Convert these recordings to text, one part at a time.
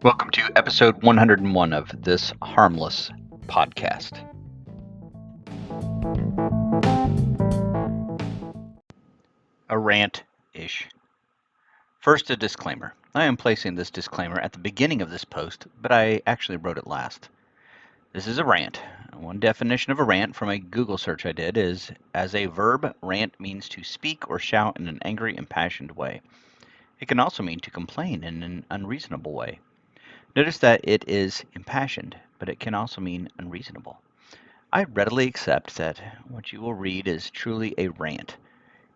Welcome to episode 101 of this harmless podcast. A rant-ish. First, a disclaimer. I am placing this disclaimer at the beginning of this post, but I actually wrote it last. This is a rant. One definition of a rant from a Google search I did is, as a verb, rant means to speak or shout in an angry, impassioned way. It can also mean to complain in an unreasonable way. Notice that it is impassioned, but it can also mean unreasonable. I readily accept that what you will read is truly a rant.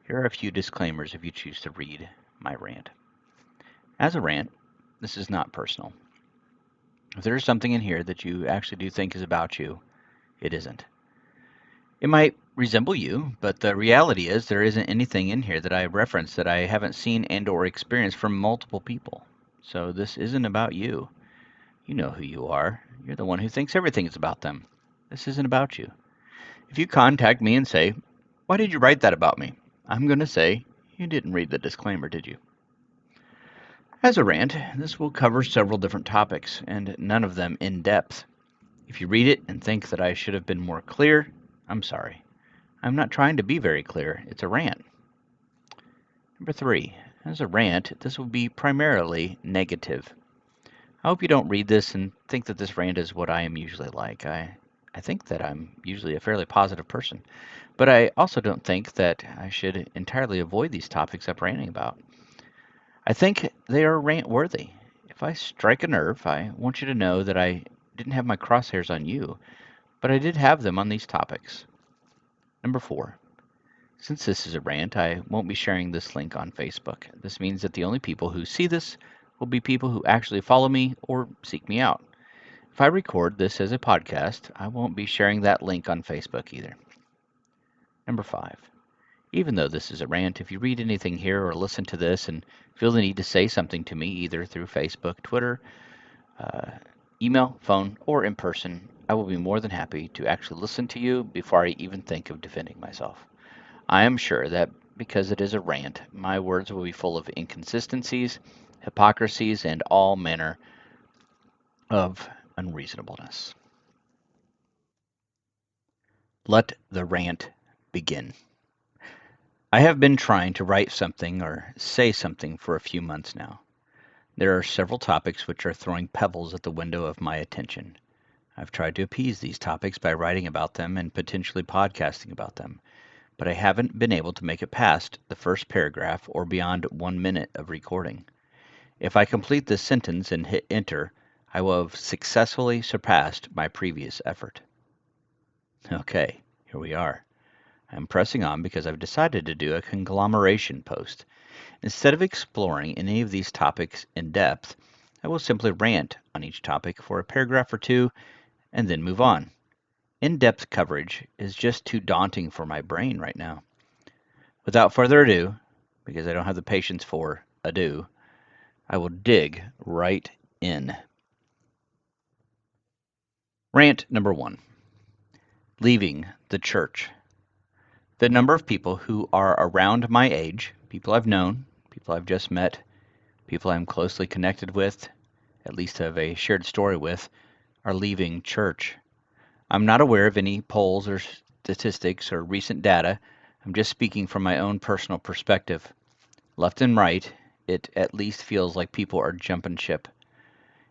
Here are a few disclaimers if you choose to read my rant. As a rant, this is not personal. If there is something in here that you actually do think is about you, it isn't. It might resemble you, but the reality is there isn't anything in here that I reference that I haven't seen and or experienced from multiple people. So this isn't about you. You know who you are. You're the one who thinks everything is about them. This isn't about you. If you contact me and say, "Why did you write that about me?" I'm going to say, "You didn't read the disclaimer, did you?" As a rant, this will cover several different topics, and none of them in depth. If you read it and think that I should have been more clear, I'm sorry. I'm not trying to be very clear. It's a rant. Number 3. As a rant, this will be primarily negative. I hope you don't read this and think that this rant is what I am usually like. I think that I'm usually a fairly positive person, but I also don't think that I should entirely avoid these topics I'm ranting about. I think they are rant-worthy. If I strike a nerve, I want you to know that I didn't have my crosshairs on you, but I did have them on these topics. Number 4. Since this is a rant, I won't be sharing this link on Facebook. This means that the only people who see this will be people who actually follow me or seek me out. If I record this as a podcast, I won't be sharing that link on Facebook either. Number 5. Even though this is a rant, if you read anything here or listen to this and feel the need to say something to me either through Facebook, Twitter, email, phone, or in person, I will be more than happy to actually listen to you before I even think of defending myself. I am sure that because it is a rant, my words will be full of inconsistencies, hypocrisies, and all manner of unreasonableness. Let the rant begin. I have been trying to write something or say something for a few months now. There are several topics which are throwing pebbles at the window of my attention. I've tried to appease these topics by writing about them and potentially podcasting about them, but I haven't been able to make it past the first paragraph or beyond 1 minute of recording. If I complete this sentence and hit enter, I will have successfully surpassed my previous effort. Okay, here we are. I'm pressing on because I've decided to do a conglomeration post. Instead of exploring any of these topics in depth, I will simply rant on each topic for a paragraph or two and then move on. In-depth coverage is just too daunting for my brain right now. Without further ado, because I don't have the patience for ado, I will dig right in. Rant number 1. Leaving the church. The number of people who are around my age, people I've known, people I've just met, people I'm closely connected with, at least have a shared story with, are leaving church. I'm not aware of any polls or statistics or recent data. I'm just speaking from my own personal perspective. Left and right, it at least feels like people are jumping ship.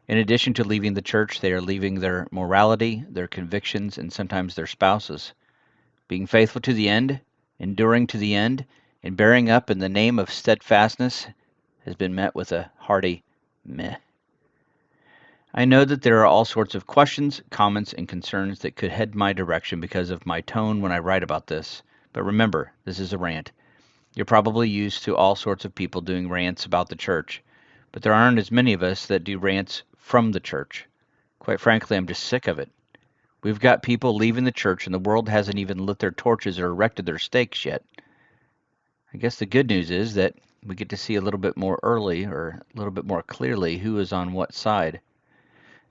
In addition to leaving the church, they are leaving their morality, their convictions, and sometimes their spouses. Being faithful to the end, enduring to the end, and bearing up in the name of steadfastness has been met with a hearty meh. I know that there are all sorts of questions, comments, and concerns that could head my direction because of my tone when I write about this, but remember, this is a rant. You're probably used to all sorts of people doing rants about the church, but there aren't as many of us that do rants from the church. Quite frankly, I'm just sick of it. We've got people leaving the church and the world hasn't even lit their torches or erected their stakes yet. I guess the good news is that we get to see a little bit more early or a little bit more clearly who is on what side,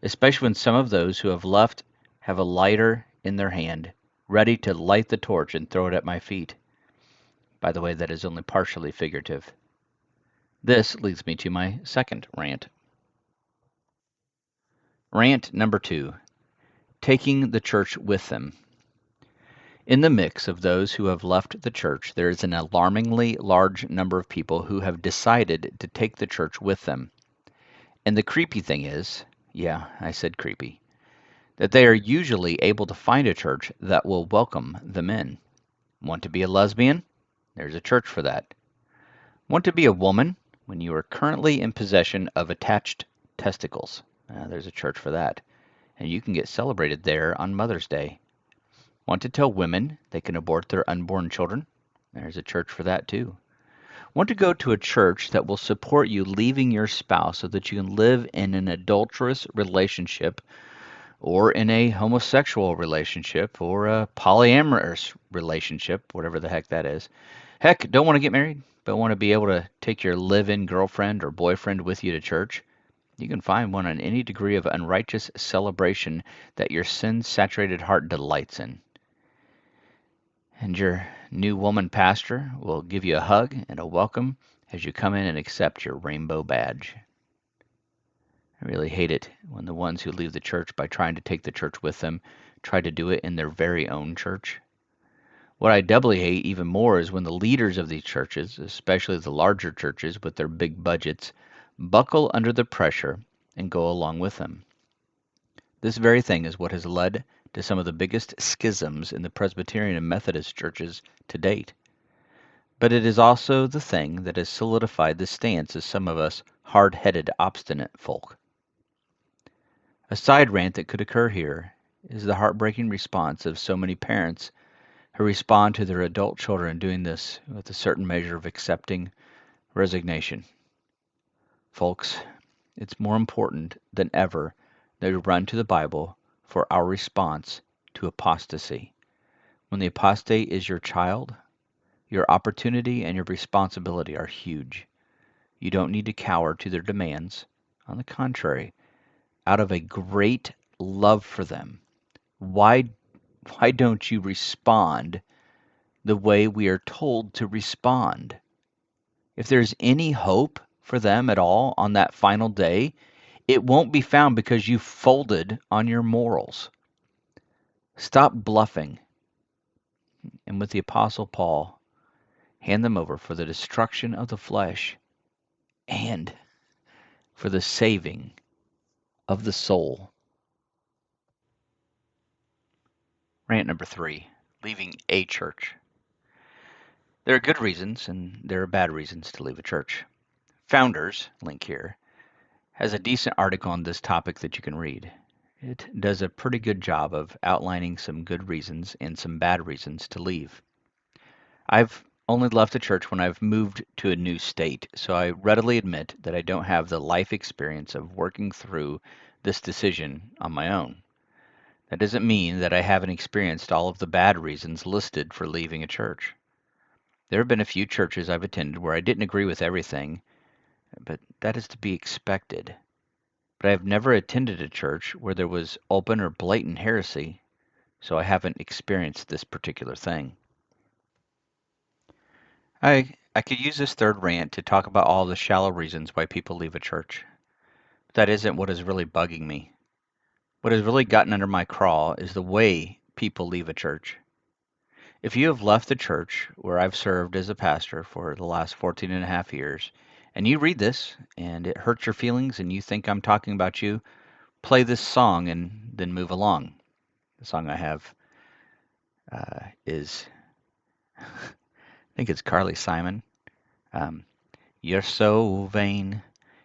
especially when some of those who have left have a lighter in their hand, ready to light the torch and throw it at my feet. By the way, that is only partially figurative. This leads me to my second rant. Rant number 2, taking the church with them. In the mix of those who have left the church, there is an alarmingly large number of people who have decided to take the church with them. And the creepy thing is, yeah, I said creepy, that they are usually able to find a church that will welcome them in. Want to be a lesbian? There's a church for that. Want to be a woman when you are currently in possession of attached testicles? There's a church for that. And you can get celebrated there on Mother's Day. Want to tell women they can abort their unborn children? There's a church for that too. Want to go to a church that will support you leaving your spouse so that you can live in an adulterous relationship or in a homosexual relationship or a polyamorous relationship, whatever the heck that is? Heck, don't want to get married, but want to be able to take your live-in girlfriend or boyfriend with you to church? You can find one on any degree of unrighteous celebration that your sin-saturated heart delights in. And your new woman pastor will give you a hug and a welcome as you come in and accept your rainbow badge. I really hate it when the ones who leave the church by trying to take the church with them try to do it in their very own church. What I doubly hate even more is when the leaders of these churches, especially the larger churches with their big budgets, buckle under the pressure and go along with them. This very thing is what has led to some of the biggest schisms in the Presbyterian and Methodist churches to date. But it is also the thing that has solidified the stance of some of us hard-headed, obstinate folk. A side rant that could occur here is the heartbreaking response of so many parents who respond to their adult children doing this with a certain measure of accepting resignation. Folks, it's more important than ever that we run to the Bible for our response to apostasy. When the apostate is your child, your opportunity and your responsibility are huge. You don't need to cower to their demands. On the contrary, out of a great love for them, why don't you respond the way we are told to respond? If there's any hope for them at all on that final day, it won't be found because you folded on your morals. Stop bluffing, and with the Apostle Paul, hand them over for the destruction of the flesh and for the saving of the soul. Rant number 3, leaving a church. There are good reasons and there are bad reasons to leave a church. Founders, link here, has a decent article on this topic that you can read. It does a pretty good job of outlining some good reasons and some bad reasons to leave. I've only left the church when I've moved to a new state, so I readily admit that I don't have the life experience of working through this decision on my own. That doesn't mean that I haven't experienced all of the bad reasons listed for leaving a church. There have been a few churches I've attended where I didn't agree with everything, but that is to be expected. But I have never attended a church where there was open or blatant heresy, so I haven't experienced this particular thing. I could use this third rant to talk about all the shallow reasons why people leave a church. But that isn't what is really bugging me. What has really gotten under my craw is the way people leave a church. If you have left the church where I've served as a pastor for the last 14 and a half years, and you read this and it hurts your feelings and you think I'm talking about you, play this song and then move along. The song I have is, I think it's Carly Simon. You're so vain.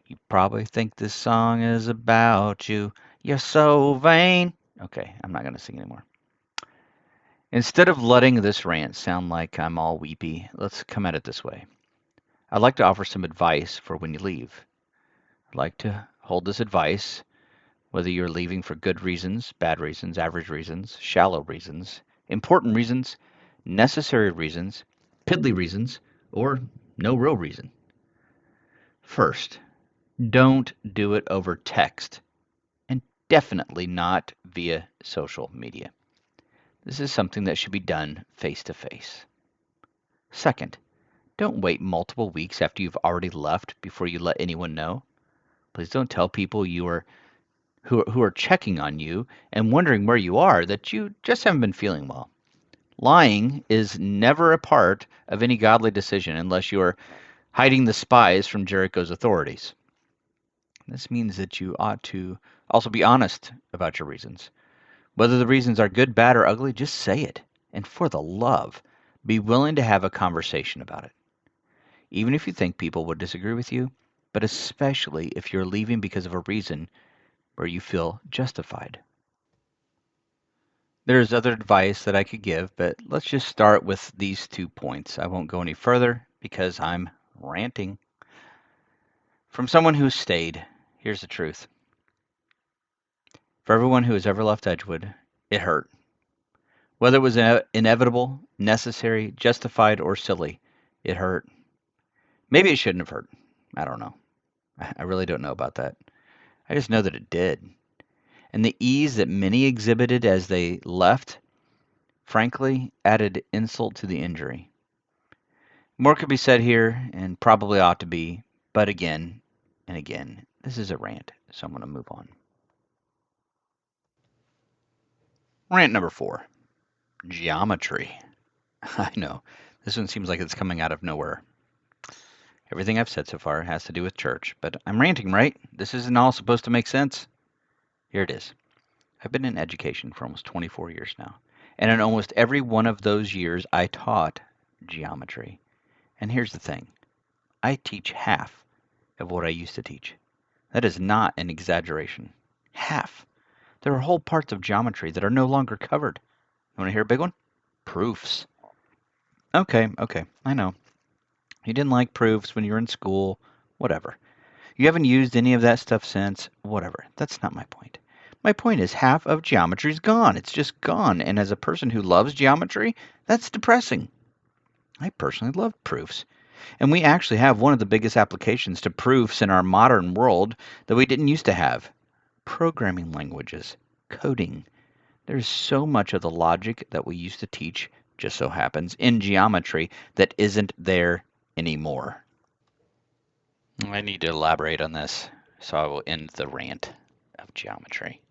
You probably think this song is about you. You're so vain. Okay, I'm not going to sing anymore. Instead of letting this rant sound like I'm all weepy, let's come at it this way. I'd like to offer some advice for when you leave. I'd like to hold this advice, whether you're leaving for good reasons, bad reasons, average reasons, shallow reasons, important reasons, necessary reasons, piddly reasons, or no real reason. First, don't do it over text, and definitely not via social media. This is something that should be done face to face. Second, don't wait multiple weeks after you've already left before you let anyone know. Please don't tell people you are who are checking on you and wondering where you are, that you just haven't been feeling well. Lying is never a part of any godly decision unless you are hiding the spies from Jericho's authorities. This means that you ought to also be honest about your reasons. Whether the reasons are good, bad, or ugly, just say it. And for the love, be willing to have a conversation about it. Even if you think people would disagree with you, but especially if you're leaving because of a reason where you feel justified. There's other advice that I could give, but let's just start with these 2 points. I won't go any further because I'm ranting. From someone who has stayed, here's the truth. For everyone who has ever left Edgewood, it hurt. Whether it was inevitable, necessary, justified, or silly, it hurt. Maybe it shouldn't have hurt. I don't know. I really don't know about that. I just know that it did. And the ease that many exhibited as they left, frankly, added insult to the injury. More could be said here, and probably ought to be, but again and again, this is a rant, so I'm going to move on. Rant number 4. Geometry. I know, this one seems like it's coming out of nowhere. Everything I've said so far has to do with church, but I'm ranting, right? This isn't all supposed to make sense. Here it is. I've been in education for almost 24 years now, and in almost every one of those years, I taught geometry. And here's the thing. I teach half of what I used to teach. That is not an exaggeration. Half. There are whole parts of geometry that are no longer covered. You want to hear a big one? Proofs. Okay, I know. You didn't like proofs when you were in school. Whatever. You haven't used any of that stuff since. Whatever. That's not my point. My point is half of geometry's gone. It's just gone. And as a person who loves geometry, that's depressing. I personally love proofs. And we actually have one of the biggest applications to proofs in our modern world that we didn't used to have. Programming languages, coding. There's so much of the logic that we used to teach, just so happens, in geometry that isn't there anymore. I need to elaborate on this, so I will end the rant of geometry.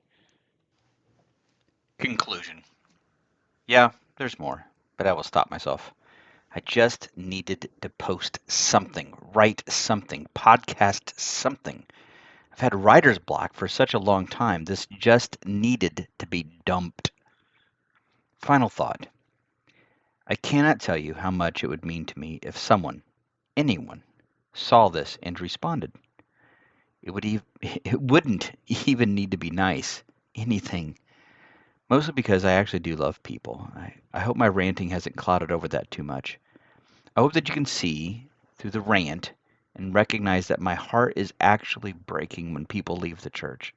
Conclusion. Yeah, there's more, but I will stop myself. I just needed to post something, write something, podcast something. I've had writer's block for such a long time. This just needed to be dumped. Final thought. I cannot tell you how much it would mean to me if someone, anyone, saw this and responded. It wouldn't even need to be nice. Anything. Mostly because I actually do love people. I hope my ranting hasn't clouded over that too much. I hope that you can see through the rant and recognize that my heart is actually breaking when people leave the church.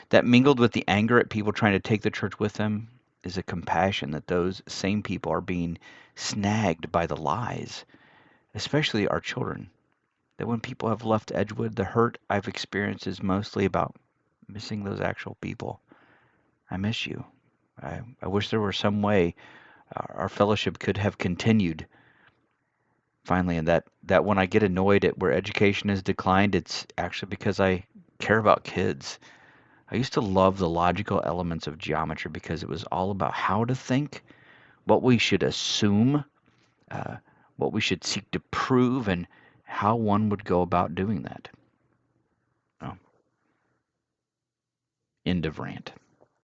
That mingled with the anger at people trying to take the church with them is a compassion that those same people are being snagged by the lies, especially our children. That when people have left Edgewood, the hurt I've experienced is mostly about missing those actual people. I miss you. I wish there were some way our fellowship could have continued. Finally, and that when I get annoyed at where education has declined, it's actually because I care about kids. I used to love the logical elements of geometry because it was all about how to think, what we should assume, uh, what we should seek to prove, and how one would go about doing that. Oh, end of rant.